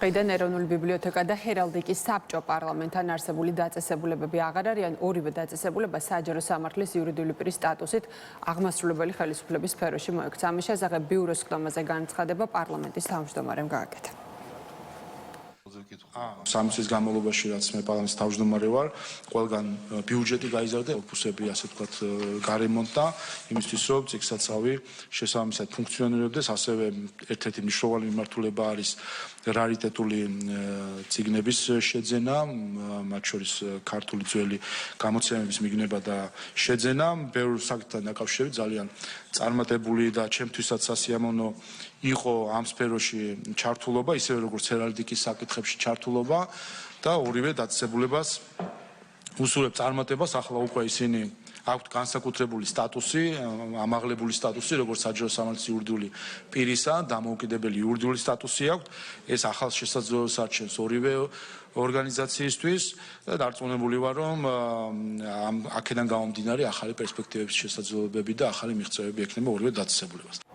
დღიდან ეროვნული ბიბლიოთეკა და ჰერალდიკის საბჭო პარლამენტთან არსებული დაწესებულებები აღარ არიან. ორივე დაწესებულება საჯარო სამართლის იურიდიული პირის სტატუსით აღმასრულებელი ხელისუფლების სფეროში მოექცა. ამის შესახებ ბიუროს ხდომაზე განცხადება პარლამენტის თავმჯდომარემ გააკეთა. სამი წლის განმავლობაში, რაც მე პარლამენტის თავმჯდომარე ვარ, ყველგან ბიუჯეტი გაიზარდა, ოფისები, ასე ვთქვათ, გარემონტდა, იმისთვის, რომ წიგნსაცავი შესაბამისად ფუნქციონირებდეს, ასევე ერთ-ერთი მნიშვნელოვანი მიმართულება არის რარიტეტული წიგნების შეძენა, მათ შორის ქართული ძველი გამოცემების მიგნება და შეძენა, ბევრ საკითხთან დაკავშირებით ძალიან წარმატებული და ჩემთვისაც სასიამოვნო იყო ამ სფეროში ჩართულობა, ისევე როგორც ჰერალდიკის საკითხებში ჩართულობა და ორივე დაწესებულებას უსურვებ წარმატებას. ახლა უკვე ისინი აქვთ განსაკუთრებული სტატუსი, ამაღლებული სტატუსი, როგორც საჯარო სამართლის იურიდიული პირისა, დამოუკიდებელი იურიდიული სტატუსი აქვთ. ეს ახალ შესაძლებლობას არჩევს ორივე ორგანიზაციისთვის და დარწმუნებული ვარ, რომ აქედან გამომდინარე ახალი პერსპექტივების შესაძლებლობები და ახალი მიღწევები ექნება ორივე დაწესებულებას.